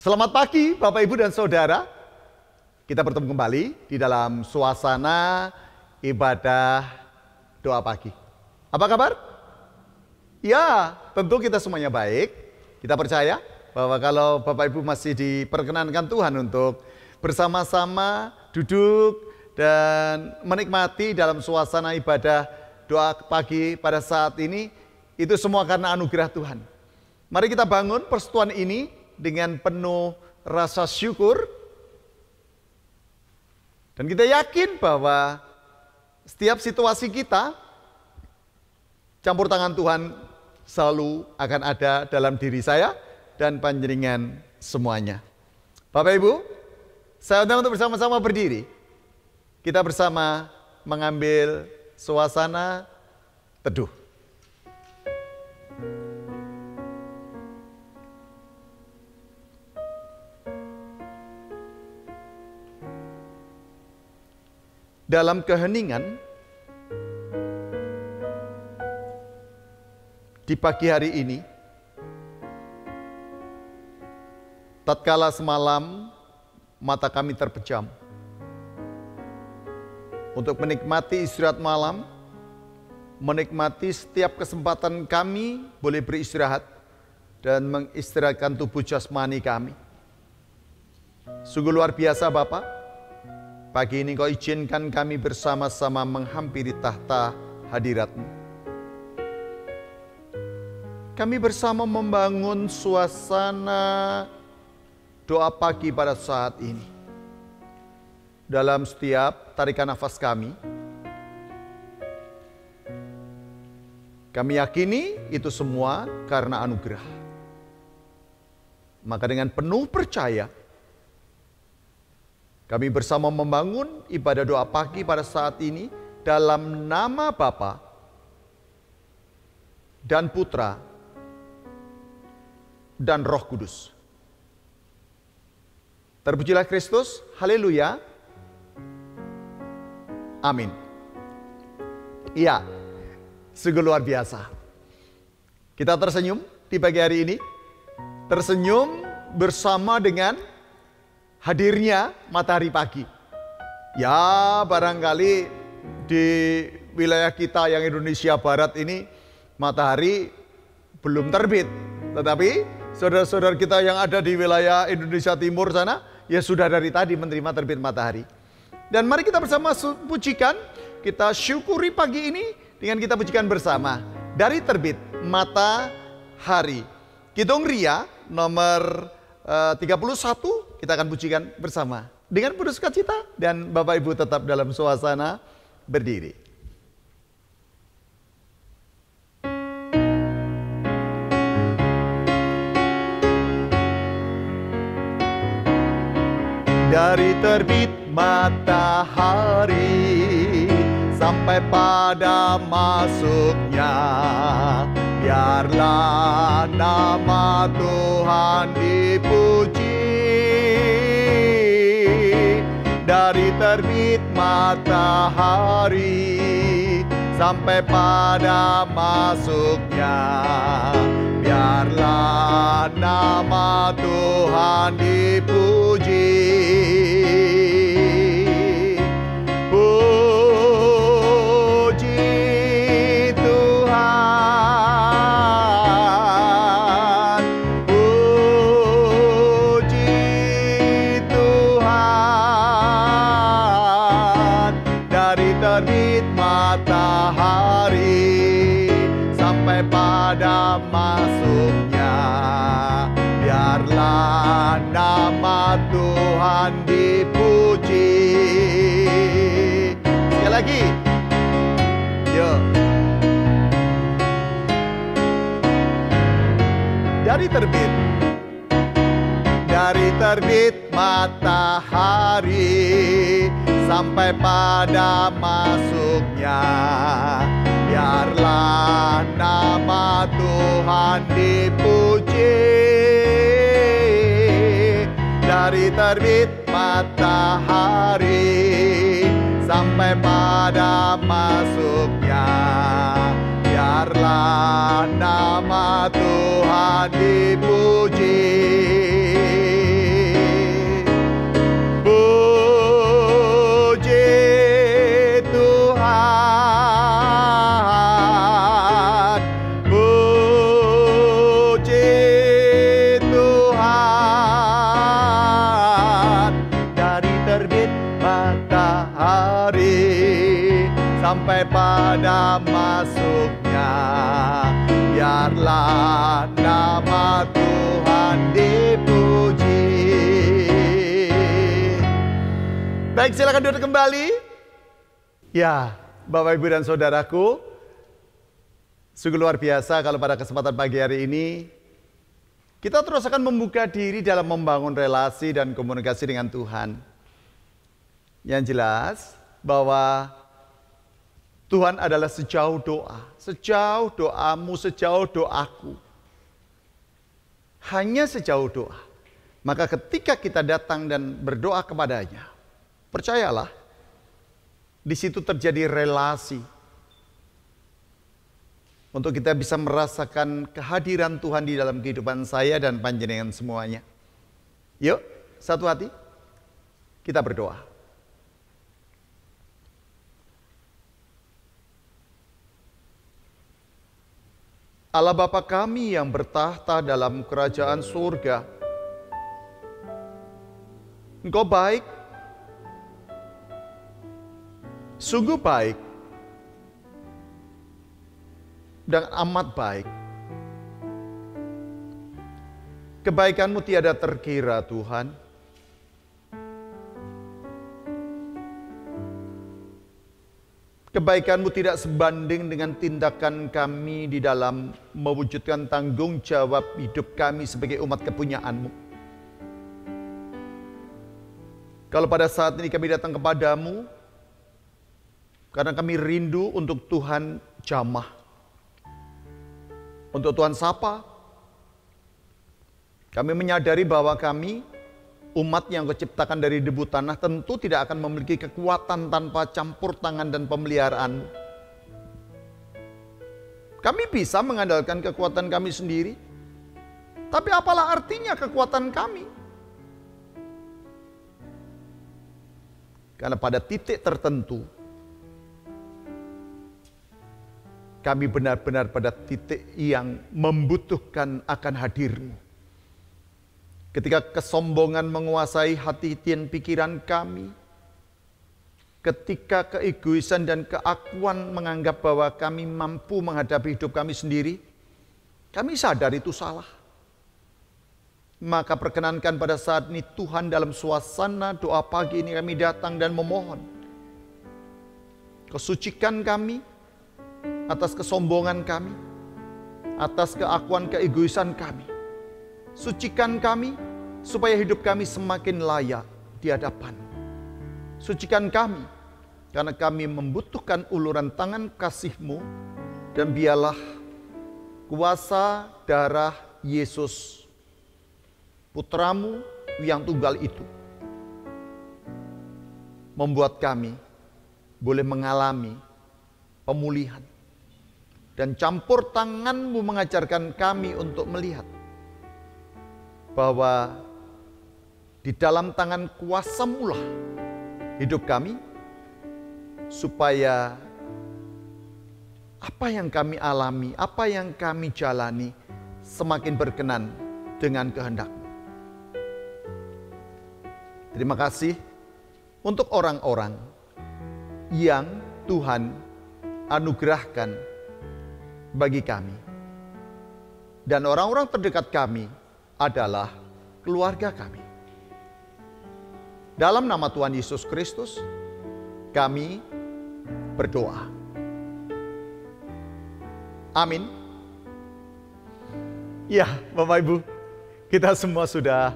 Selamat pagi Bapak Ibu dan Saudara. Kita bertemu kembali di dalam suasana ibadah doa pagi. Apa kabar? Ya, tentu kita semuanya baik. Kita percaya bahwa kalau Bapak Ibu masih diperkenankan Tuhan untuk bersama-sama duduk dan menikmati dalam suasana ibadah doa pagi pada saat ini, itu semua karena anugerah Tuhan. Mari kita bangun persekutuan ini dengan penuh rasa syukur, dan kita yakin bahwa setiap situasi kita, campur tangan Tuhan selalu akan ada dalam diri saya dan panjenengan semuanya. Bapak Ibu, saya undang untuk bersama-sama berdiri. Kita bersama mengambil suasana teduh. Dalam keheningan, di pagi hari ini, tatkala semalam mata kami terpejam, untuk menikmati istirahat malam, menikmati setiap kesempatan kami boleh beristirahat dan mengistirahatkan tubuh jasmani kami. Sungguh luar biasa Bapak. Pagi ini Kau izinkan kami bersama-sama menghampiri tahta hadirat-Mu. Kami bersama membangun suasana doa pagi pada saat ini. Dalam setiap tarikan nafas kami yakini itu semua karena anugerah. Maka dengan penuh percaya, kami bersama membangun ibadah doa pagi pada saat ini dalam nama Bapa dan Putra dan Roh Kudus. Terpujilah Kristus, haleluya, amin. Iya, sungguh luar biasa. Kita tersenyum di pagi hari ini, tersenyum bersama dengan hadirnya matahari pagi. Ya, barangkali di wilayah kita yang Indonesia Barat ini matahari belum terbit. Tetapi saudara-saudara kita yang ada di wilayah Indonesia Timur sana, ya sudah dari tadi menerima terbit matahari. Dan mari kita bersama pujikan, kita syukuri pagi ini dengan kita pujikan bersama. Dari terbit matahari. Kidung Ria nomor 31 kita akan pujikan bersama dengan penuh sukacita, dan Bapak Ibu tetap dalam suasana berdiri. Dari terbit matahari sampai pada masuknya, biarlah nama Tuhan dipuji. Dari terbit matahari sampai pada masuknya, biarlah nama Tuhan dipuji. Nama Tuhan dipuji. Sekali lagi, yuk. Dari terbit matahari sampai pada masuknya, biarlah nama Tuhan dipuji. Dari terbit matahari sampai pada masuknya, biarlah nama Tuhan dipuji. pada masuknya. Biarlah nama Tuhan dipuji. Baik, silakan duduk kembali. Ya, Bapak, Ibu, dan Saudaraku, sungguh luar biasa kalau pada kesempatan pagi hari ini kita terus akan membuka diri dalam membangun relasi dan komunikasi dengan Tuhan. Yang jelas bahwa Tuhan adalah sejauh doa, sejauh doamu, sejauh doaku. Hanya sejauh doa. Maka ketika kita datang dan berdoa kepadanya, percayalah, di situ terjadi relasi. Untuk kita bisa merasakan kehadiran Tuhan di dalam kehidupan saya dan panjenengan semuanya. Yuk, satu hati, kita berdoa. Allah Bapa kami yang bertahta dalam kerajaan surga, Engkau baik, sungguh baik, dan amat baik. Kebaikan-Mu tiada terkira, Tuhan. Kebaikan-Mu tidak sebanding dengan tindakan kami di dalam mewujudkan tanggung jawab hidup kami sebagai umat kepunyaan-Mu. Kalau pada saat ini kami datang kepadamu, karena kami rindu untuk Tuhan jamah, untuk Tuhan sapa, kami menyadari bahwa kami, umat yang Kau ciptakan dari debu tanah, tentu tidak akan memiliki kekuatan tanpa campur tangan dan pemeliharaan-Mu. Kami bisa mengandalkan kekuatan kami sendiri, tapi apalah artinya kekuatan kami? Karena pada titik tertentu, kami benar-benar pada titik yang membutuhkan akan hadir-Mu. Ketika kesombongan menguasai hati dan pikiran kami, ketika keegoisan dan keakuan menganggap bahwa kami mampu menghadapi hidup kami sendiri, kami sadar itu salah. Maka perkenankan pada saat ini Tuhan, dalam suasana doa pagi ini kami datang dan memohon, Kau sucikan kami atas kesombongan kami, atas keakuan keegoisan kami. Sucikan kami supaya hidup kami semakin layak di hadapan. Sucikan kami karena kami membutuhkan uluran tangan kasih-Mu, dan biarlah kuasa darah Yesus, Putra-Mu yang tunggal itu, membuat kami boleh mengalami pemulihan. Dan campur tangan-Mu mengajarkan kami untuk melihat bahwa di dalam tangan kuasa-Mu lah hidup kami, supaya apa yang kami alami, apa yang kami jalani semakin berkenan dengan kehendak-Mu. Terima kasih untuk orang-orang yang Tuhan anugerahkan bagi kami. Dan orang-orang terdekat kami adalah keluarga kami. Dalam nama Tuhan Yesus Kristus, kami berdoa. Amin. Ya, Bapak Ibu, kita semua sudah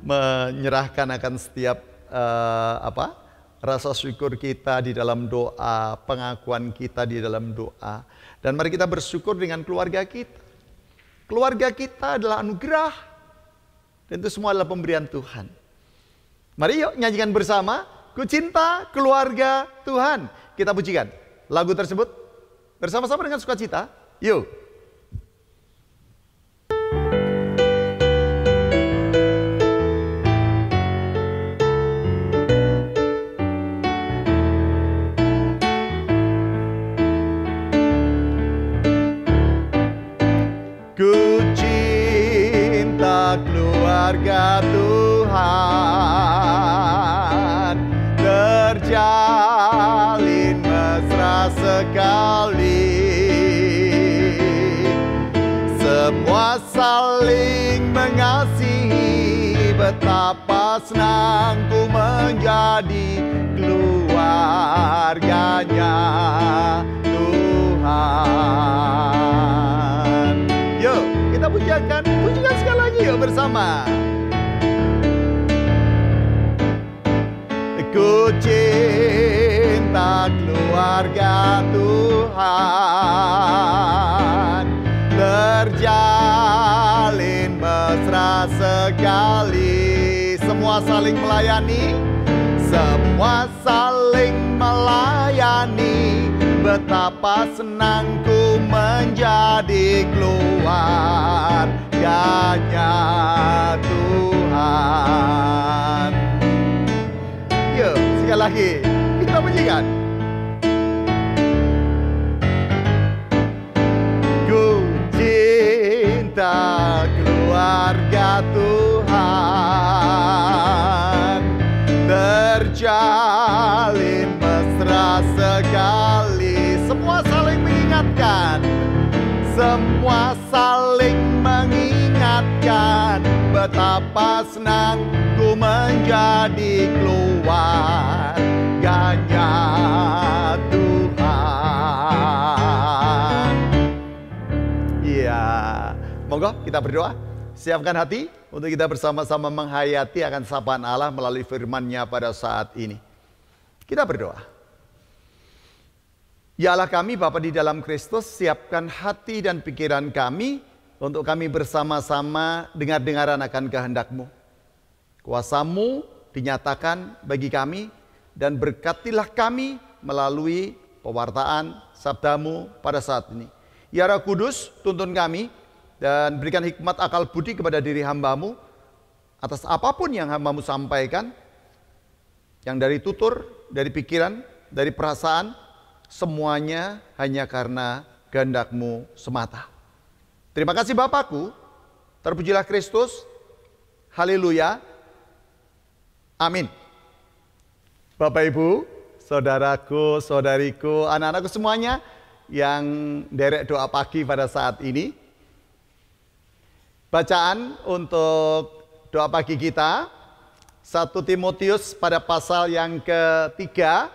menyerahkan akan setiap rasa syukur kita di dalam doa, pengakuan kita di dalam doa. Dan mari kita bersyukur dengan keluarga kita. Keluarga kita adalah anugerah. Dan itu semua adalah pemberian Tuhan. Mari yuk nyanyikan bersama, Ku Cinta Keluarga Tuhan. Kita pujikan lagu tersebut bersama-sama dengan sukacita. Yuk. Ku cinta keluarga Tuhan, terjalin mesra sekali. semua saling mengasihi, betapa senang ku menjadi keluarganya Tuhan. Yuk, kita pujikan sekali lagi yuk bersama. Ku cinta keluarga Tuhan, terjalin mesra sekali. Semua saling melayani, semua saling melayani, betapa senang ku menjadi keluarganya Tuhan. Yuk, sekali lagi kita pujikan. Ku cinta keluarga Tuhan, terjalin mesra sekali. Semua saling mengingatkan, semua saling mengingatkan, betapa senang ku menjadi keluarganya Tuhan. Iya, monggo kita berdoa. Siapkan hati untuk kita bersama-sama menghayati akan sapaan Allah melalui firman-Nya pada saat ini. Kita berdoa. Ya Allah kami, Bapa di dalam Kristus, siapkan hati dan pikiran kami untuk kami bersama-sama dengar-dengaran akan kehendak-Mu. Kuasa-Mu dinyatakan bagi kami, dan berkatilah kami melalui pewartaan sabda-Mu pada saat ini. Ya Roh Kudus, tuntun kami dan berikan hikmat akal budi kepada diri hamba-Mu atas apapun yang hamba-Mu sampaikan, yang dari tutur, dari pikiran, dari perasaan, semuanya hanya karena kehendak-Mu semata. Terima kasih Bapakku, terpujilah Kristus, haleluya, amin. Bapak Ibu, saudaraku, saudariku, anak-anakku semuanya yang derek doa pagi pada saat ini. Bacaan untuk doa pagi kita, 1 Timotius pada pasal yang ketiga,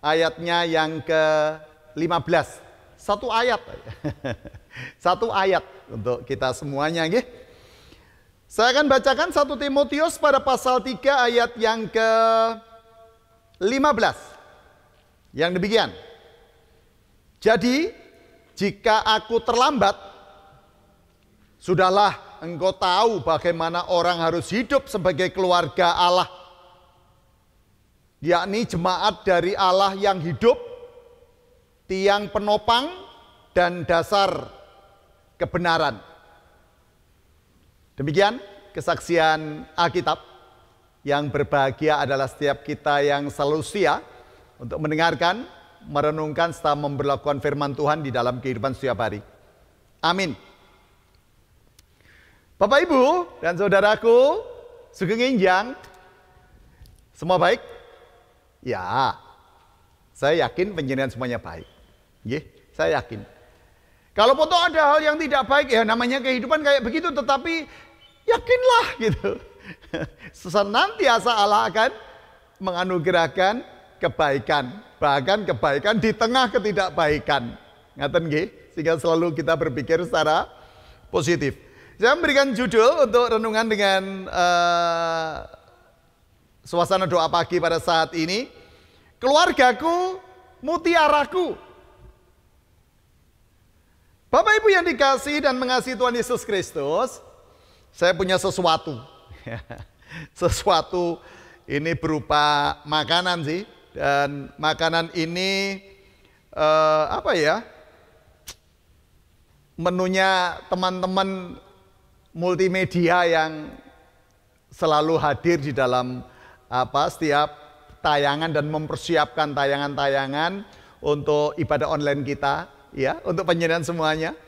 ayatnya yang ke-15. Satu ayat. Satu ayat untuk kita semuanya. Saya akan bacakan 1 Timotius pada pasal 3 ayat yang ke-15. Yang demikian. Jadi, jika aku terlambat, sudahlah engkau tahu bagaimana orang harus hidup sebagai keluarga Allah, yakni jemaat dari Allah yang hidup, tiang penopang dan dasar kebenaran. Demikian kesaksian Alkitab. Yang berbahagia adalah setiap kita yang selalu setia untuk mendengarkan, merenungkan, serta memberlakukan firman Tuhan di dalam kehidupan setiap hari. Amin. Bapak Ibu dan saudaraku, sugeng enjang, semua baik? Ya, saya yakin panjenengan semuanya baik. Saya yakin. Kalau foto ada hal yang tidak baik, ya namanya kehidupan kayak begitu, tetapi yakinlah gitu. Senantiasa Allah akan menganugerahkan kebaikan, bahkan kebaikan di tengah ketidakbaikan. Ngaten nggih, sehingga selalu kita berpikir secara positif. Saya memberikan judul untuk renungan dengan suasana doa pagi pada saat ini, keluargaku mutiaraku. Bapak Ibu yang dikasihi dan mengasihi Tuhan Yesus Kristus, saya punya sesuatu. Sesuatu ini berupa makanan sih, dan makanan ini menunya teman-teman multimedia yang selalu hadir di dalam setiap tayangan dan mempersiapkan tayangan-tayangan untuk ibadah online kita, ya, untuk panjenengan semuanya.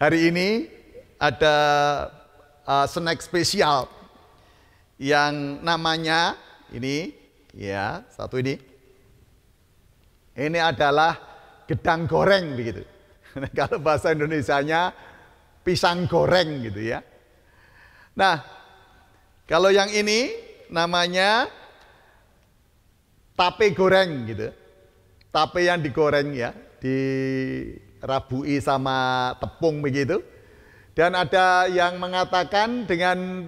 Hari ini ada snack spesial yang namanya ini, ya, satu ini. Ini adalah gedang goreng begitu. Kalau bahasa Indonesianya pisang goreng gitu ya. Nah, kalau yang ini namanya tape goreng gitu. Tape yang digoreng ya, dirabui sama tepung begitu. Dan ada yang mengatakan dengan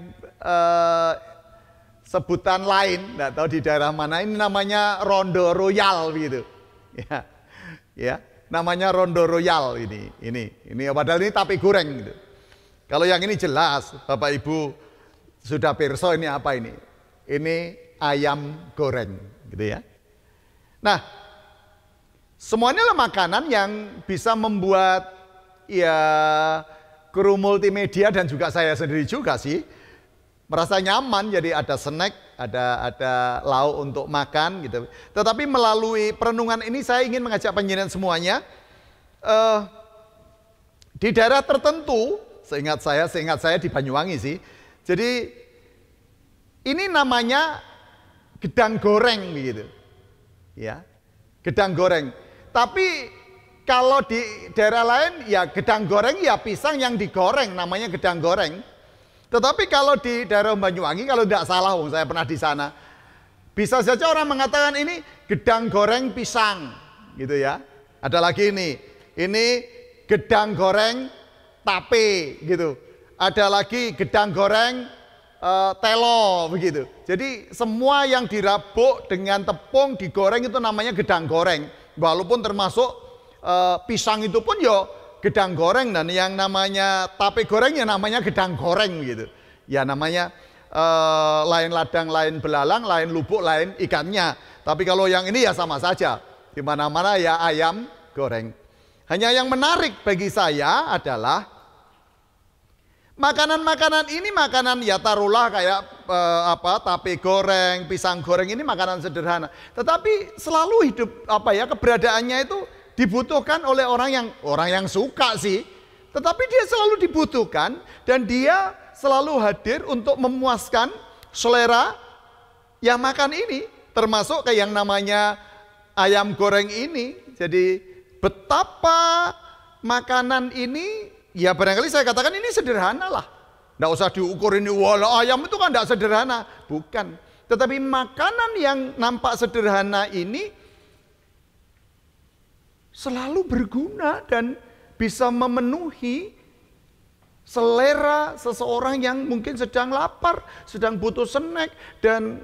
sebutan lain, nggak tahu di daerah mana, ini namanya rondo royal gitu. Ya, namanya rondo royal ini padahal ini tape goreng gitu. Kalau yang ini jelas, Bapak Ibu sudah pirsa ini apa ini? Ini ayam goreng gitu ya. Nah, semuanya adalah makanan yang bisa membuat ya kru multimedia dan juga saya sendiri juga sih merasa nyaman. Jadi ada snack, ada lauk untuk makan gitu. Tetapi melalui perenungan ini saya ingin mengajak penjenengan semuanya di daerah tertentu, seingat saya di Banyuwangi sih. Jadi ini namanya gedang goreng begitu. Ya. Gedang goreng. Tapi kalau di daerah lain ya gedang goreng ya pisang yang digoreng namanya gedang goreng. Tetapi kalau di daerah Banyuwangi kalau tidak salah, saya pernah di sana, bisa saja orang mengatakan ini gedang goreng pisang gitu ya. Ada lagi ini gedang goreng tape gitu. Ada lagi gedang goreng telo begitu. Jadi semua yang dirabuk dengan tepung digoreng itu namanya gedang goreng. Walaupun termasuk pisang itu pun ya gedang goreng, dan yang namanya tape goreng ya namanya gedang goreng gitu. Ya namanya lain ladang, lain belalang, lain lubuk, lain ikannya. Tapi kalau yang ini ya sama saja. Di mana-mana ya ayam goreng. Hanya yang menarik bagi saya adalah makanan-makanan ini makanan ya taruhlah kayak tape goreng, pisang goreng ini makanan sederhana. Tetapi selalu hidup keberadaannya itu dibutuhkan oleh orang yang suka sih. Tetapi dia selalu dibutuhkan dan dia selalu hadir untuk memuaskan selera yang makan ini, termasuk kayak yang namanya ayam goreng ini. Jadi betapa makanan ini ya barangkali saya katakan ini sederhana lah. Nggak usah diukur ini, wah ayam itu kan nggak sederhana. Bukan. Tetapi makanan yang nampak sederhana ini selalu berguna dan bisa memenuhi selera seseorang yang mungkin sedang lapar, sedang butuh snack, dan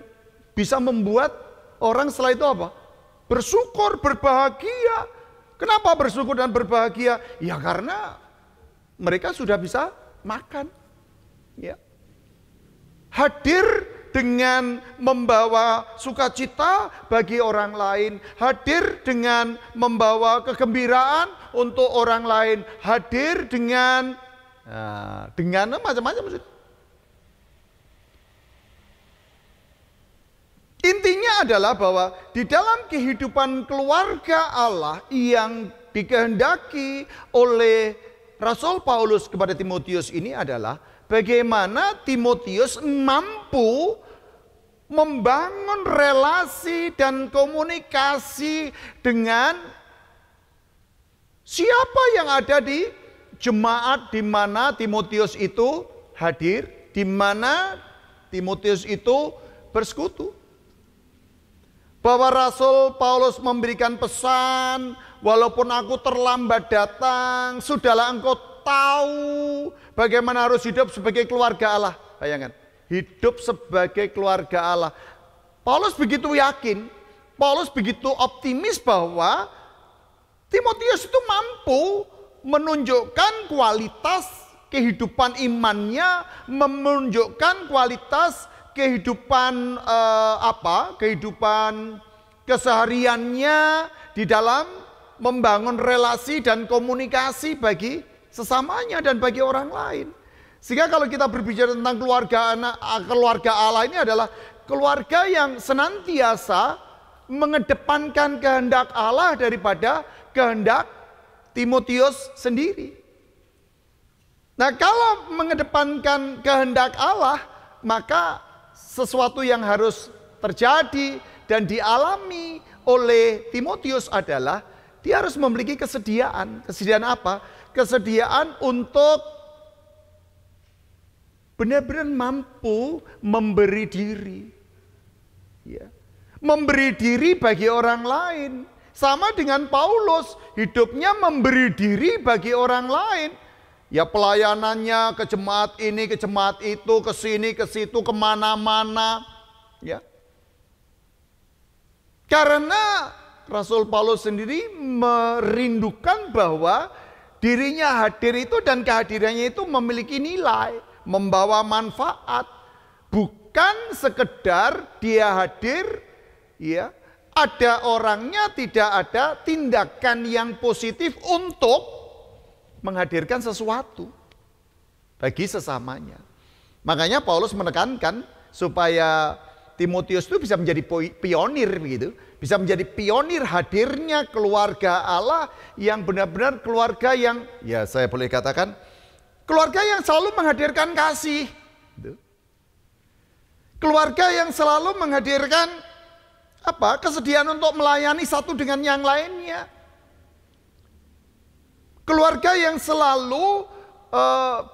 bisa membuat orang setelah itu apa? Bersyukur, berbahagia. Kenapa bersyukur dan berbahagia? Ya karena mereka sudah bisa makan. Ya. Hadir dengan membawa sukacita bagi orang lain, hadir dengan membawa kegembiraan untuk orang lain, hadir dengan macam-macam. Intinya adalah bahwa di dalam kehidupan keluarga Allah yang dikehendaki oleh Rasul Paulus kepada Timotius ini adalah bagaimana Timotius mampu membangun relasi dan komunikasi dengan siapa yang ada di jemaat di mana Timotius itu hadir, di mana Timotius itu bersekutu. Bahwa Rasul Paulus memberikan pesan, walaupun aku terlambat datang, sudahlah engkau tahu bagaimana harus hidup sebagai keluarga Allah. Bayangkan, hidup sebagai keluarga Allah. Paulus begitu yakin, Paulus begitu optimis bahwa Timotius itu mampu menunjukkan kualitas kehidupan imannya, menunjukkan kualitas kehidupan kehidupan kesehariannya di dalam membangun relasi dan komunikasi bagi sesamanya dan bagi orang lain. Sehingga kalau kita berbicara tentang keluarga Allah ini adalah keluarga yang senantiasa mengedepankan kehendak Allah daripada kehendak Timotius sendiri. Nah, kalau mengedepankan kehendak Allah, maka sesuatu yang harus terjadi dan dialami oleh Timotius adalah Dia harus memiliki kesediaan. Kesediaan apa? Kesediaan untuk benar-benar mampu memberi diri. Ya. Memberi diri bagi orang lain. Sama dengan Paulus, hidupnya memberi diri bagi orang lain. Ya pelayanannya ke jemaat ini, ke jemaat itu, ke sini, ke situ, kemana-mana. Ya. Karena Rasul Paulus sendiri merindukan bahwa dirinya hadir itu dan kehadirannya itu memiliki nilai, membawa manfaat. Bukan sekedar dia hadir, ya, ada orangnya, tidak ada tindakan yang positif untuk menghadirkan sesuatu bagi sesamanya. Makanya Paulus menekankan supaya Timotius itu bisa menjadi pionir begitu, bisa menjadi pionir hadirnya keluarga Allah yang benar-benar keluarga yang, ya saya boleh katakan, keluarga yang selalu menghadirkan kasih. Keluarga yang selalu menghadirkan apa? Kesediaan untuk melayani satu dengan yang lainnya. Keluarga yang selalu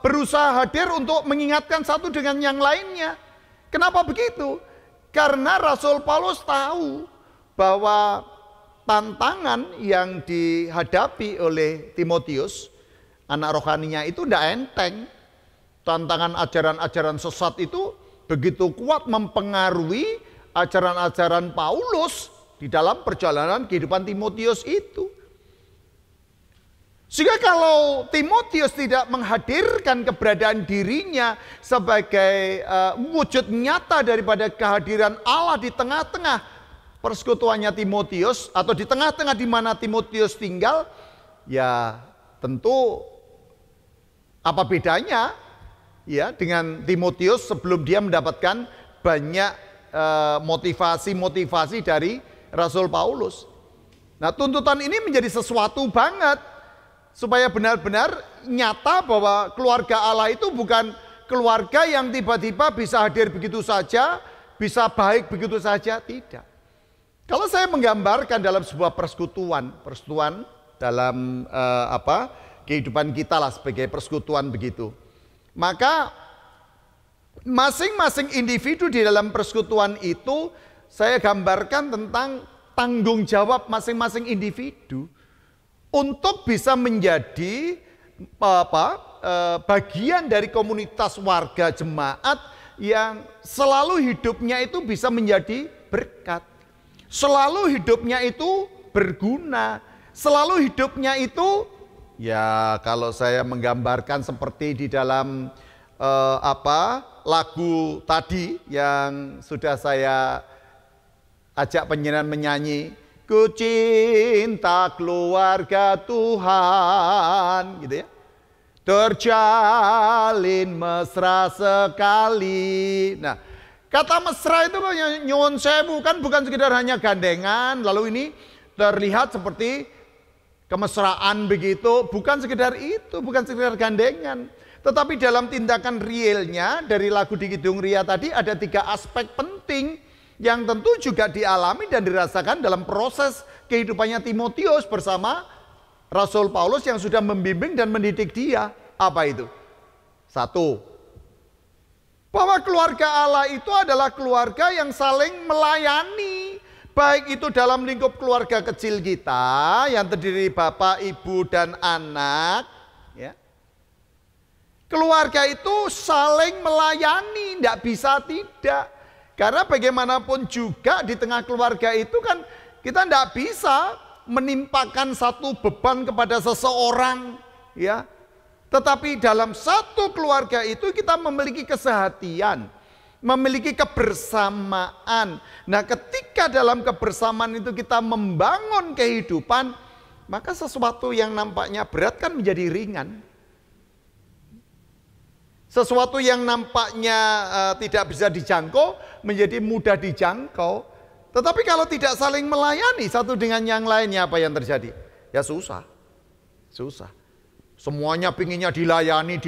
berusaha hadir untuk mengingatkan satu dengan yang lainnya. Kenapa begitu? Karena Rasul Paulus tahu bahwa tantangan yang dihadapi oleh Timotius, anak rohaninya itu tidak enteng. Tantangan ajaran-ajaran sesat itu begitu kuat mempengaruhi ajaran-ajaran Paulus di dalam perjalanan kehidupan Timotius itu. Sehingga kalau Timotius tidak menghadirkan keberadaan dirinya sebagai wujud nyata daripada kehadiran Allah di tengah-tengah persekutuannya Timotius, atau di tengah-tengah di mana Timotius tinggal, ya tentu apa bedanya ya dengan Timotius sebelum dia mendapatkan banyak motivasi-motivasi dari Rasul Paulus. Nah, tuntutan ini menjadi sesuatu banget supaya benar-benar nyata bahwa keluarga Allah itu bukan keluarga yang tiba-tiba bisa hadir begitu saja, bisa baik begitu saja, tidak. Kalau saya menggambarkan dalam sebuah persekutuan dalam kehidupan kita lah sebagai persekutuan begitu. Maka masing-masing individu di dalam persekutuan itu saya gambarkan tentang tanggung jawab masing-masing individu untuk bisa menjadi bagian dari komunitas warga jemaat yang selalu hidupnya itu bisa menjadi berkat. Selalu hidupnya itu berguna. Selalu hidupnya itu, ya kalau saya menggambarkan seperti di dalam lagu tadi yang sudah saya ajak penyanyian menyanyi, ku cinta keluarga Tuhan, gitu ya. Terjalin mesra sekali. Nah, kata mesra itu nyuwun sewu kan bukan sekedar hanya gandengan, lalu ini terlihat seperti kemesraan begitu, bukan sekedar itu, bukan sekedar gandengan. Tetapi dalam tindakan realnya dari lagu di Kidung Ria tadi ada 3 aspek penting yang tentu juga dialami dan dirasakan dalam proses kehidupannya Timotius bersama Rasul Paulus yang sudah membimbing dan mendidik dia. Apa itu? 1, bahwa keluarga Allah itu adalah keluarga yang saling melayani. Baik itu dalam lingkup keluarga kecil kita yang terdiri bapak, ibu, dan anak. Ya. Keluarga itu saling melayani, tidak bisa tidak. Karena bagaimanapun juga di tengah keluarga itu kan kita tidak bisa menimpakan satu beban kepada seseorang, ya. Tetapi dalam satu keluarga itu kita memiliki kesehatian, memiliki kebersamaan. Nah, ketika dalam kebersamaan itu kita membangun kehidupan, maka sesuatu yang nampaknya berat kan menjadi ringan. Sesuatu yang nampaknya tidak bisa dijangkau menjadi mudah dijangkau. Tetapi kalau tidak saling melayani satu dengan yang lainnya, apa yang terjadi? Ya susah. Susah. Semuanya pinginnya dilayani.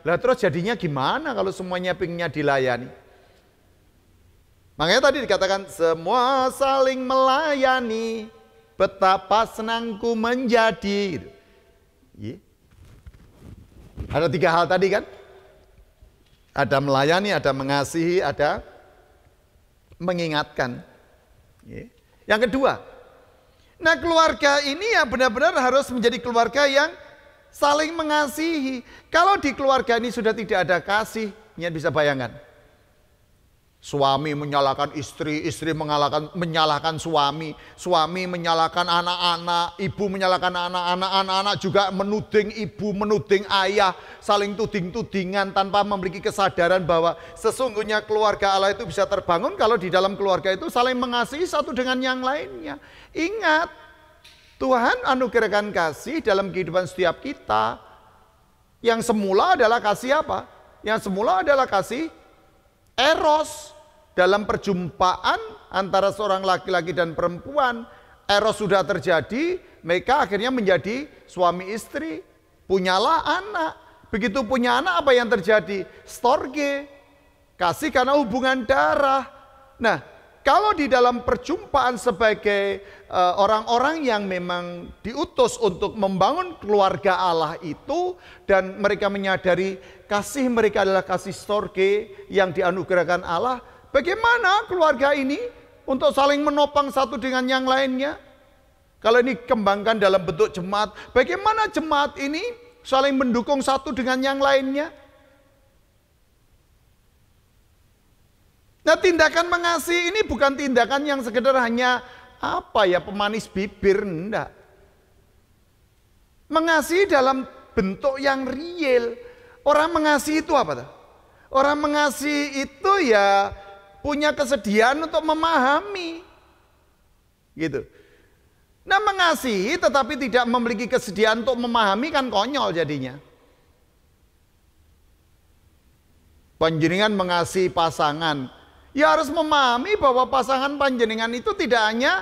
Lah terus jadinya gimana kalau semuanya pinginnya dilayani? Makanya tadi dikatakan semua saling melayani. betapa senangku menjadi. Gitu. Ya. Ada 3 hal tadi kan? Ada melayani, ada mengasihi, ada mengingatkan. Ya. Yang kedua, nah keluarga ini ya benar-benar harus menjadi keluarga yang saling mengasihi. Kalau di keluarga ini sudah tidak ada kasih, bisa bayangkan. Suami menyalahkan istri, istri menyalahkan suami, suami menyalahkan anak-anak, ibu menyalahkan anak-anak, anak-anak juga menuding ibu, menuding ayah, saling tuding-tudingan tanpa memiliki kesadaran bahwa sesungguhnya keluarga Allah itu bisa terbangun kalau di dalam keluarga itu saling mengasihi satu dengan yang lainnya. Ingat, Tuhan anugerahkan kasih dalam kehidupan setiap kita. Yang semula adalah kasih apa? Yang semula adalah kasih eros. Dalam perjumpaan antara seorang laki-laki dan perempuan, eros sudah terjadi, mereka akhirnya menjadi suami istri, punyalah anak. Begitu punya anak, apa yang terjadi? Storge, kasih karena hubungan darah. Nah, kalau di dalam perjumpaan sebagai orang-orang yang memang diutus untuk membangun keluarga Allah itu, dan mereka menyadari kasih mereka adalah kasih storge yang dianugerahkan Allah, bagaimana keluarga ini untuk saling menopang satu dengan yang lainnya? Kalau ini kembangkan dalam bentuk jemaat, bagaimana jemaat ini saling mendukung satu dengan yang lainnya? Nah, tindakan mengasihi ini bukan tindakan yang sekedar hanya pemanis bibir, enggak. Mengasihi dalam bentuk yang real. Orang mengasihi itu apa? Orang mengasihi itu ya punya kesediaan untuk memahami. Gitu. Nah, mengasihi tetapi tidak memiliki kesediaan untuk memahami kan konyol jadinya. Panjenengan mengasihi pasangan, ya harus memahami bahwa pasangan panjenengan itu tidak hanya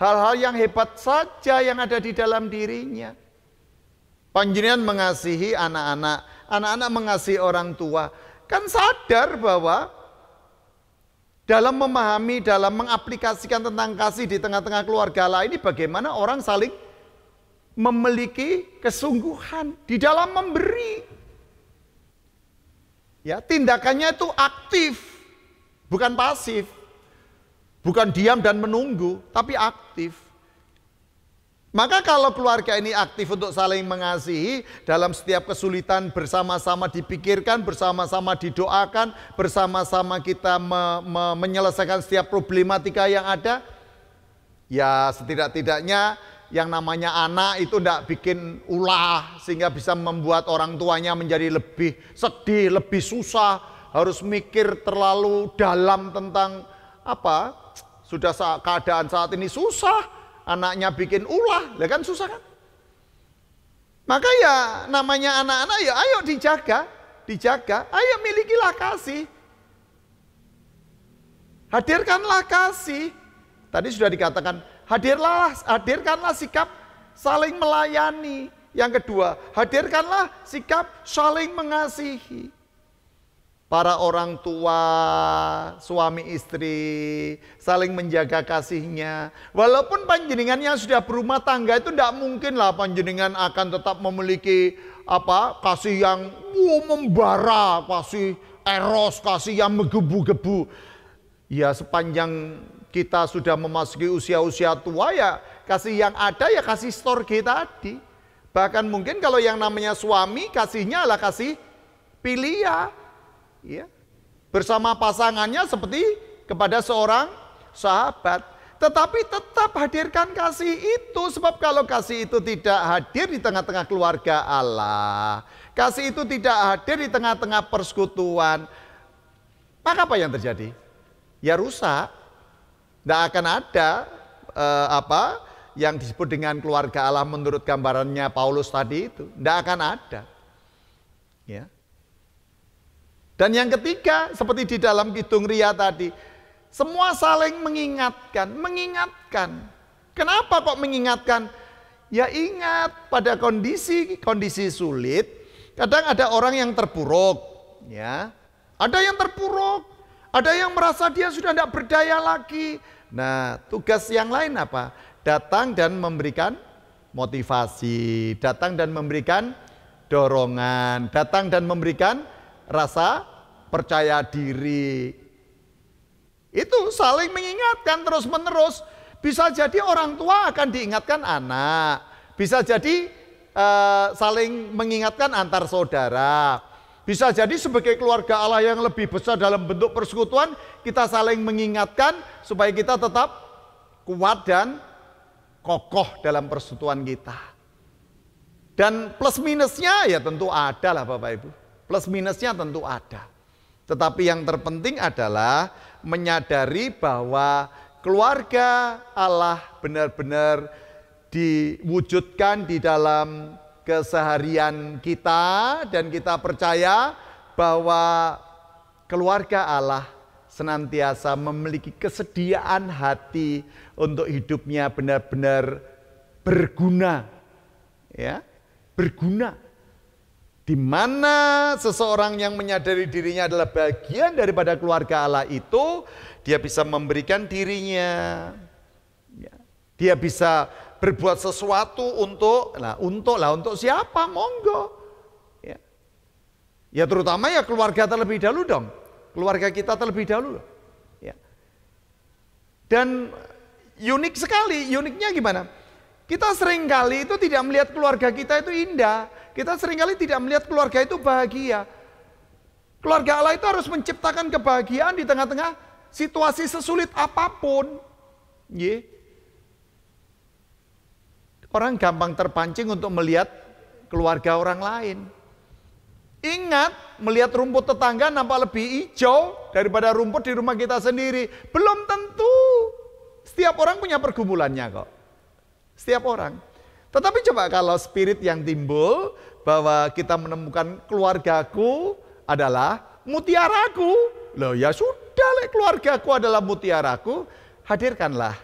hal-hal yang hebat saja yang ada di dalam dirinya. Panjenengan mengasihi anak-anak, anak-anak mengasihi orang tua, kan sadar bahwa dalam memahami, dalam mengaplikasikan tentang kasih di tengah-tengah keluarga Allah ini, bagaimana orang saling memiliki kesungguhan di dalam memberi. Ya, tindakannya itu aktif, bukan pasif. Bukan diam dan menunggu, tapi aktif. Maka kalau keluarga ini aktif untuk saling mengasihi, dalam setiap kesulitan bersama-sama dipikirkan, bersama-sama didoakan, bersama-sama kita menyelesaikan setiap problematika yang ada, ya setidak-tidaknya yang namanya anak itu tidak bikin ulah sehingga bisa membuat orang tuanya menjadi lebih sedih, lebih susah, harus mikir terlalu dalam tentang sudah keadaan saat ini susah. Anaknya bikin ulah, ya kan susah kan? Maka ya namanya anak-anak ya ayo dijaga, ayo milikilah kasih. Hadirkanlah kasih. Tadi sudah dikatakan, hadirkanlah sikap saling melayani. Yang kedua, hadirkanlah sikap saling mengasihi. Para orang tua, suami istri, saling menjaga kasihnya. Walaupun panjenengan yang sudah berumah tangga itu tidak mungkin lah panjenengan akan tetap memiliki kasih yang membara, kasih eros, kasih yang menggebu-gebu. Ya sepanjang kita sudah memasuki usia-usia tua ya kasih yang ada ya kasih storge tadi. Bahkan mungkin kalau yang namanya suami kasihnya adalah kasih pilia. Ya, bersama pasangannya seperti kepada seorang sahabat. Tetapi tetap hadirkan kasih itu. Sebab kalau kasih itu tidak hadir di tengah-tengah keluarga Allah, kasih itu tidak hadir di tengah-tengah persekutuan, maka apa yang terjadi? Ya rusak. Tidak akan ada yang disebut dengan keluarga Allah menurut gambarannya Paulus tadi itu. Tidak akan ada. Ya. Dan yang ketiga, seperti di dalam Kidung Ria tadi, semua saling mengingatkan. Kenapa kok mengingatkan? Ya ingat pada kondisi sulit, kadang ada orang yang terpuruk, ya. Ada yang terpuruk, ada yang merasa dia sudah tidak berdaya lagi. Nah, tugas yang lain apa? datang dan memberikan motivasi, datang dan memberikan dorongan, datang dan memberikan rasa percaya diri. Itu saling mengingatkan terus-menerus. Bisa jadi orang tua akan diingatkan anak, bisa jadi saling mengingatkan antar saudara. Bisa jadi sebagai keluarga Allah yang lebih besar dalam bentuk persekutuan, kita saling mengingatkan supaya kita tetap kuat dan kokoh dalam persekutuan kita. Dan plus minusnya ya tentu ada lah Bapak Ibu. Plus minusnya tentu ada. Tetapi yang terpenting adalah menyadari bahwa keluarga Allah benar-benar diwujudkan di dalam keseharian kita, dan kita percaya bahwa keluarga Allah senantiasa memiliki kesediaan hati untuk hidupnya benar-benar berguna, ya, berguna. Di mana seseorang yang menyadari dirinya adalah bagian daripada keluarga Allah itu, dia bisa memberikan dirinya, dia bisa berbuat sesuatu untuk siapa? Monggo. Ya terutama ya keluarga terlebih dahulu dong. Keluarga kita terlebih dahulu. Ya. Dan unik sekali, uniknya gimana? Kita seringkali itu tidak melihat keluarga kita itu indah. Kita seringkali tidak melihat keluarga itu bahagia. Keluarga Allah itu harus menciptakan kebahagiaan di tengah-tengah situasi sesulit apapun. Orang gampang terpancing untuk melihat keluarga orang lain. Ingat, melihat rumput tetangga nampak lebih hijau daripada rumput di rumah kita sendiri. Belum tentu. Setiap orang punya pergumulannya kok. Setiap orang. Tetapi coba kalau spirit yang timbul bahwa kita menemukan keluargaku adalah mutiaraku. Loh ya sudah, keluargaku adalah mutiaraku, hadirkanlah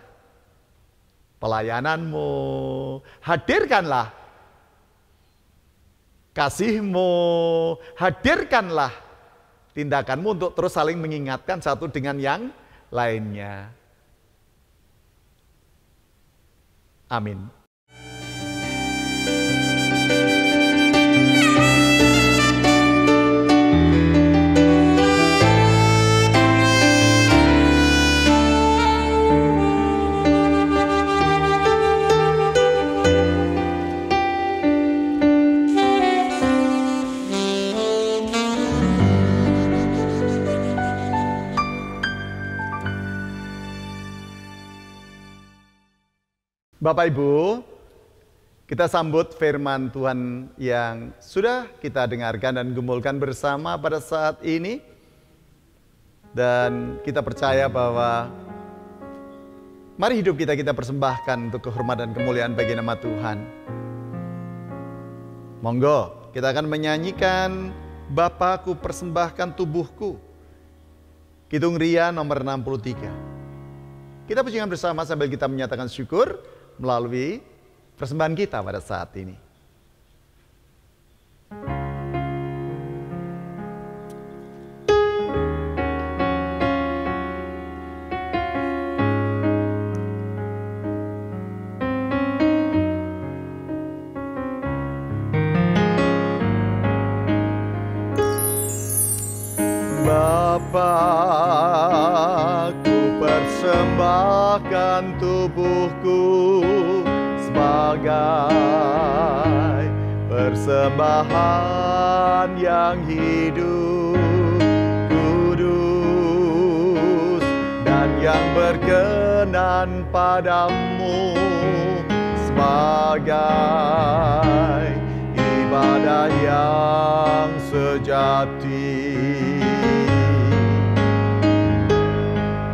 pelayananmu, hadirkanlah kasihmu, hadirkanlah tindakanmu untuk terus saling mengingatkan satu dengan yang lainnya. Amin. Bapak Ibu, kita sambut firman Tuhan yang sudah kita dengarkan dan gumulkan bersama pada saat ini. Dan kita percaya bahwa mari hidup kita persembahkan untuk kehormatan dan kemuliaan bagi nama Tuhan. Monggo, kita akan menyanyikan Bapakku persembahkan tubuhku. Kidung Ria nomor 63. Kita pujikan bersama sambil kita menyatakan syukur melalui persembahan kita pada saat ini. Bapakku persembahkan tubuhku sebagai persembahan yang hidup, kudus, dan yang berkenan padamu, sebagai ibadah yang sejati.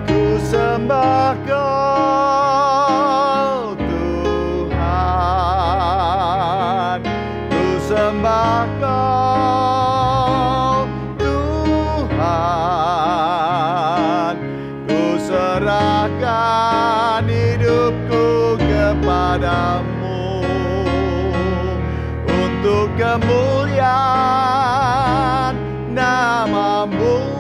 Ku sembah Kau Tuhan, ku sembah Kau Tuhan, ku serahkan hidupku kepadamu untuk kemuliaan nama-Mu.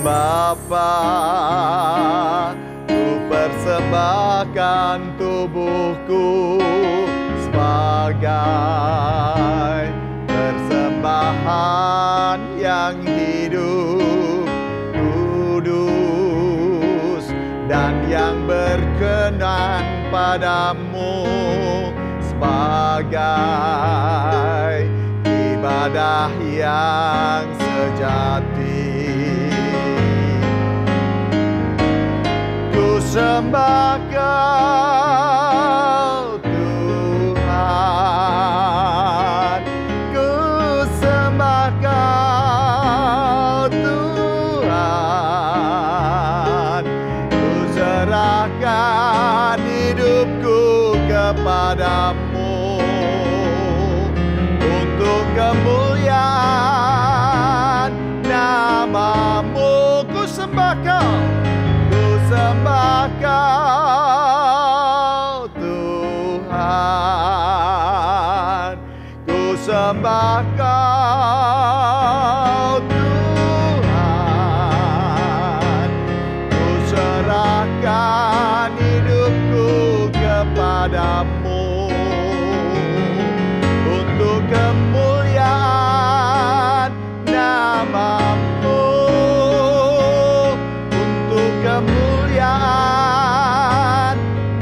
Bapa, ku persembahkan tubuhku sebagai persembahan yang hidup, kudus, dan yang berkenan padamu, sebagai ibadah yang sejati. Ku sembah Kau Tuhan, ku sembah Kau Tuhan, ku serahkan hidupku kepadamu untuk kemuliaan nama-Mu. Ku sembah Kau, ku sembah Kau Tuhan, ku sembah Kau Tuhan, ku serahkan hidupku kepadamu untuk kemuliaan nama-Mu, untuk kemuliaan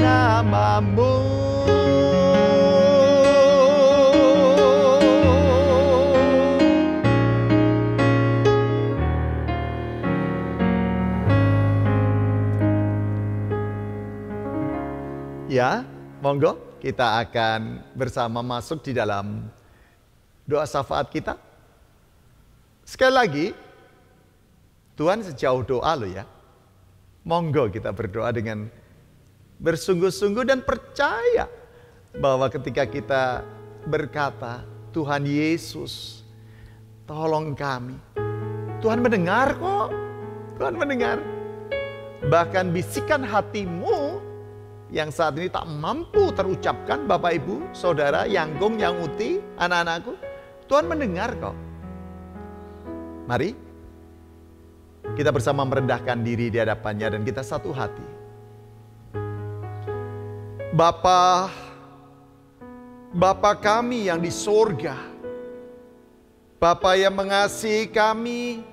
nama-Mu. Ya, monggo kita akan bersama masuk di dalam doa syafaat kita. Sekali lagi, Tuhan sejauh doa loh ya. Monggo kita berdoa dengan bersungguh-sungguh dan percaya bahwa ketika kita berkata, Tuhan Yesus, tolong kami. Tuhan mendengar kok. Tuhan mendengar. Bahkan bisikan hatimu yang saat ini tak mampu terucapkan, Bapak Ibu, Saudara, Yanggong, Yang Uti, anak-anakku, Tuhan mendengar kok. Mari kita bersama merendahkan diri di hadapannya dan kita satu hati. Bapa kami yang di sorga, Bapa yang mengasihi kami,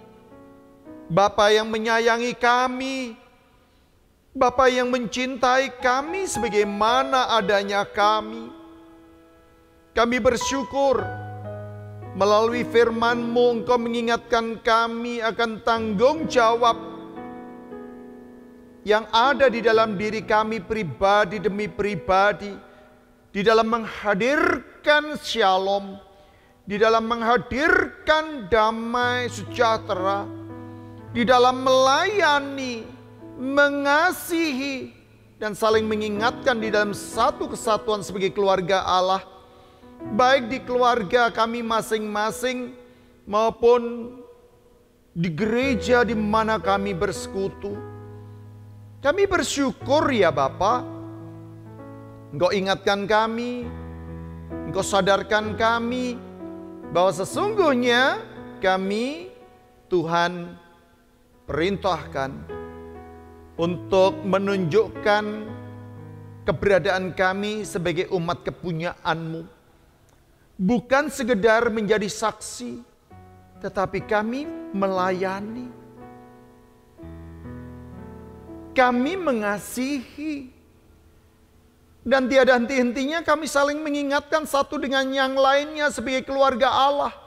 Bapa yang menyayangi kami, Bapa yang mencintai kami sebagaimana adanya kami. Kami bersyukur melalui firman-Mu Engkau mengingatkan kami akan tanggung jawab yang ada di dalam diri kami pribadi demi pribadi, di dalam menghadirkan shalom, di dalam menghadirkan damai sejahtera, di dalam melayani, mengasihi, dan saling mengingatkan di dalam satu kesatuan sebagai keluarga Allah, baik di keluarga kami masing-masing maupun di gereja di mana kami bersekutu. Kami bersyukur ya Bapa, Engkau ingatkan kami, Engkau sadarkan kami bahwa sesungguhnya kami Tuhan perintahkan untuk menunjukkan keberadaan kami sebagai umat kepunyaan-Mu. Bukan sekedar menjadi saksi, tetapi kami melayani. Kami mengasihi. Dan tiada henti-hentinya kami saling mengingatkan satu dengan yang lainnya sebagai keluarga Allah.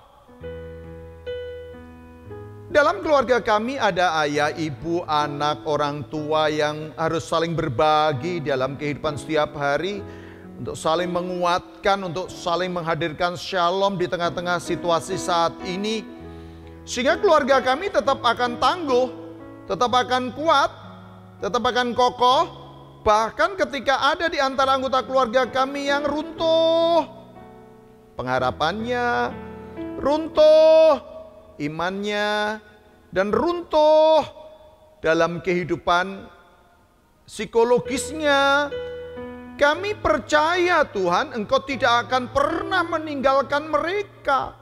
Dalam keluarga kami ada ayah, ibu, anak, orang tua yang harus saling berbagi dalam kehidupan setiap hari, untuk saling menguatkan, untuk saling menghadirkan shalom di tengah-tengah situasi saat ini. Sehingga keluarga kami tetap akan tangguh, tetap akan kuat, tetap akan kokoh. Bahkan ketika ada di antara anggota keluarga kami yang runtuh pengharapannya, runtuh imannya, dan runtuh dalam kehidupan psikologisnya, kami percaya Tuhan Engkau tidak akan pernah meninggalkan mereka.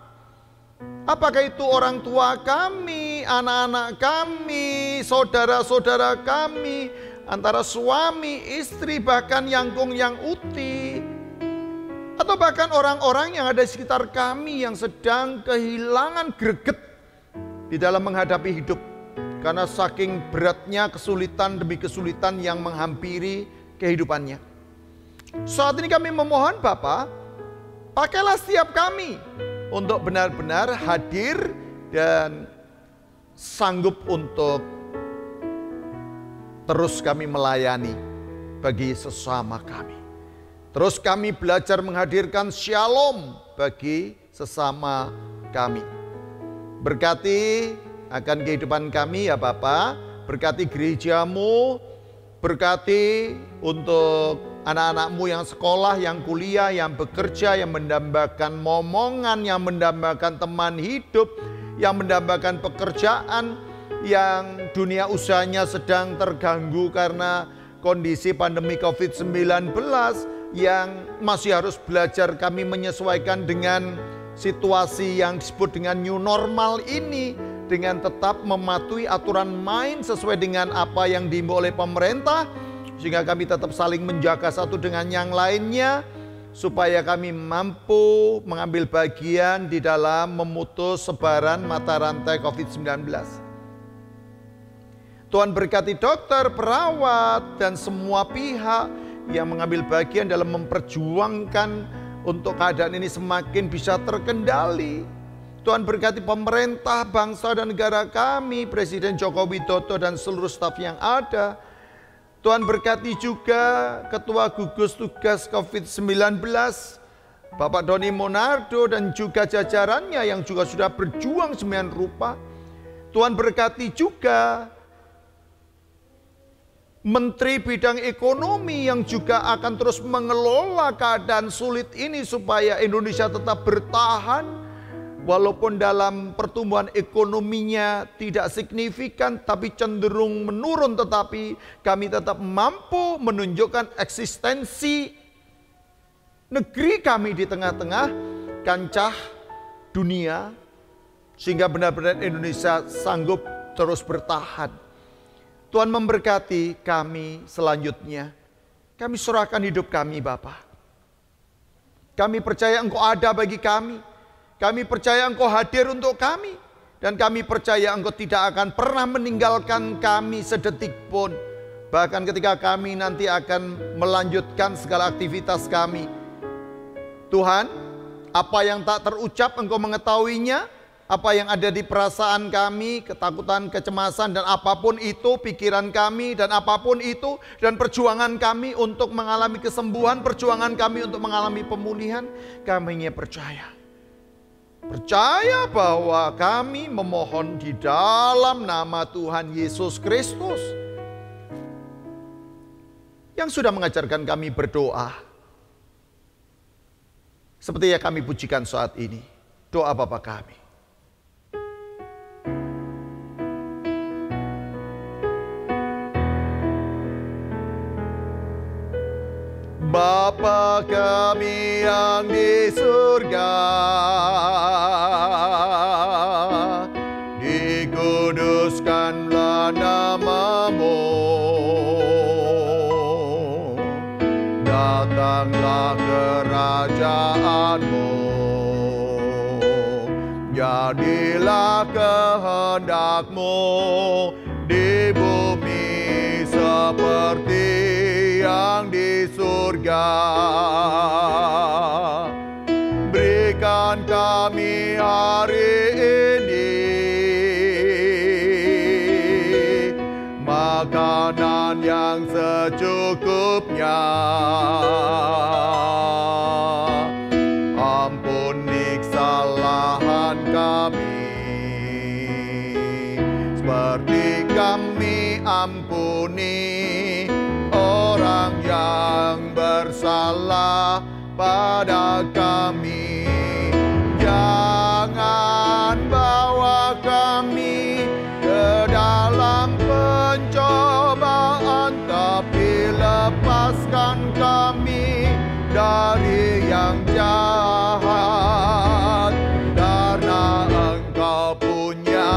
Apakah itu orang tua kami, anak-anak kami, saudara-saudara kami, antara suami, istri, bahkan yangkung yang uti, atau bahkan orang-orang yang ada di sekitar kami yang sedang kehilangan greget di dalam menghadapi hidup. Karena saking beratnya kesulitan demi kesulitan yang menghampiri kehidupannya. Saat ini kami memohon Bapa, pakailah setiap kami untuk benar-benar hadir dan sanggup untuk terus kami melayani bagi sesama kami. Terus kami belajar menghadirkan shalom bagi sesama kami. Berkati akan kehidupan kami ya Bapa, berkati gerejamu, berkati untuk anak-anakmu yang sekolah, yang kuliah, yang bekerja, yang mendambakan momongan, yang mendambakan teman hidup, yang mendambakan pekerjaan, yang dunia usahanya sedang terganggu karena kondisi pandemi COVID-19, yang masih harus belajar kami menyesuaikan dengan situasi yang disebut dengan new normal ini, dengan tetap mematuhi aturan main sesuai dengan apa yang diimbau oleh pemerintah, sehingga kami tetap saling menjaga satu dengan yang lainnya, supaya kami mampu mengambil bagian di dalam memutus sebaran mata rantai COVID-19. Tuhan berkati dokter, perawat, dan semua pihak yang mengambil bagian dalam memperjuangkan untuk keadaan ini semakin bisa terkendali. Tuhan berkati pemerintah, bangsa dan negara kami, Presiden Joko Widodo dan seluruh staf yang ada. Tuhan berkati juga Ketua Gugus Tugas COVID-19, Bapak Doni Monardo dan juga jajarannya yang juga sudah berjuang sembilan rupa. Tuhan berkati juga Menteri Bidang Ekonomi yang juga akan terus mengelola keadaan sulit ini supaya Indonesia tetap bertahan. Walaupun dalam pertumbuhan ekonominya tidak signifikan tapi cenderung menurun, tetapi kami tetap mampu menunjukkan eksistensi negeri kami di tengah-tengah kancah dunia, sehingga benar-benar Indonesia sanggup terus bertahan. Tuhan memberkati kami selanjutnya. Kami serahkan hidup kami Bapa. Kami percaya Engkau ada bagi kami. Kami percaya Engkau hadir untuk kami. Dan kami percaya Engkau tidak akan pernah meninggalkan kami sedetik pun. Bahkan ketika kami nanti akan melanjutkan segala aktivitas kami. Tuhan, apa yang tak terucap Engkau mengetahuinya. Apa yang ada di perasaan kami, ketakutan, kecemasan, dan apapun itu, pikiran kami, dan apapun itu, dan perjuangan kami untuk mengalami kesembuhan, perjuangan kami untuk mengalami pemulihan, kami percaya. Percaya bahwa kami memohon di dalam nama Tuhan Yesus Kristus, yang sudah mengajarkan kami berdoa. Seperti yang kami pujikan saat ini, doa Bapa kami. Bapa kami yang di surga, dikuduskanlah nama-Mu, datanglah kerajaan-Mu, jadilah kehendak-Mu di bumi seperti yang di surga. Berikan kami hari ini makanan yang secukupnya. Ampuni kesalahan kami seperti kami ampuni orang yang bersalah pada kami. Jangan bawa kami ke dalam pencobaan, tapi lepaskan kami dari yang jahat. Karena Engkau punya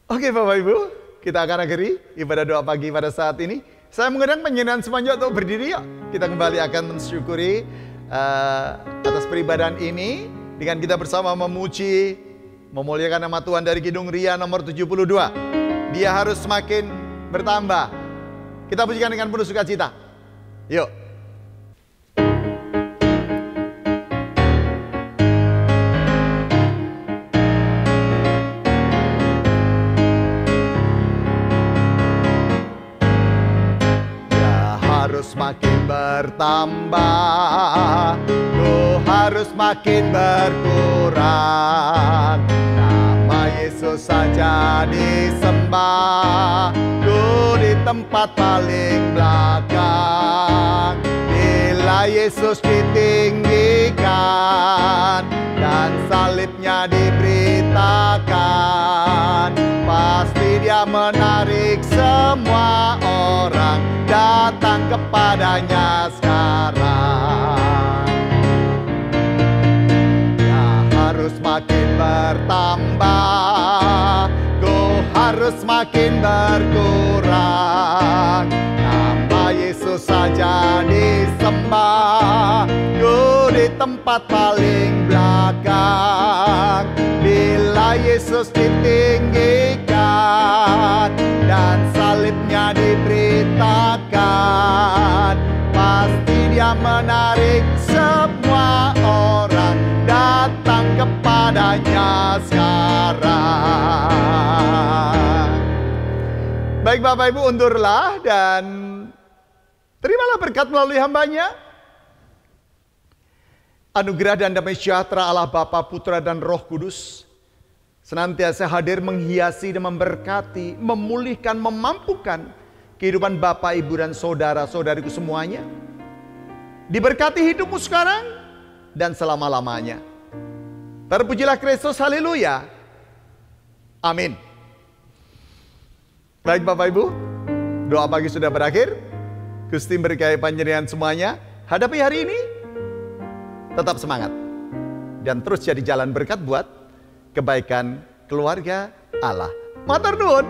Oke Bapak Ibu, kita akan akhiri ibadah doa pagi pada saat ini. Saya mengundang penyenan semuanya untuk berdiri yuk. Kita kembali akan mensyukuri atas peribadahan ini dengan kita bersama memuji, memuliakan nama Tuhan dari Kidung Ria nomor 72. Dia harus semakin bertambah. Kita pujikan dengan penuh sukacita. Yuk. Harus makin bertambah, ku harus makin berkurang. Nama Yesus saja disembah, ku di tempat paling belakang. Bila Yesus ditinggikan dan salibnya diberitakan, pasti dia menarik semua orang datang kepadanya sekarang. Ya harus makin bertambah, ku harus makin berkurang. Nama Yesus saja disembah, ku di tempat paling belakang. Bila Yesus ditinggikan dan salibnya diberitakan, pasti dia menarik semua orang datang kepadanya sekarang. Baik Bapak Ibu, undurlah dan terimalah berkat melalui hambanya. Anugerah dan damai sejahtera Allah Bapa, Putra dan Roh Kudus senantiasa hadir menghiasi dan memberkati, memulihkan, memampukan kehidupan Bapak, Ibu, dan saudara-saudariku semuanya. Diberkati hidupmu sekarang dan selama-lamanya. Terpujilah Kristus, haleluya. Amin. Baik Bapak Ibu, doa pagi sudah berakhir. Gusti berkahi panjenengan semuanya. Hadapi hari ini, tetap semangat. Dan terus jadi jalan berkat buat kebaikan keluarga Allah. Matur nuwun.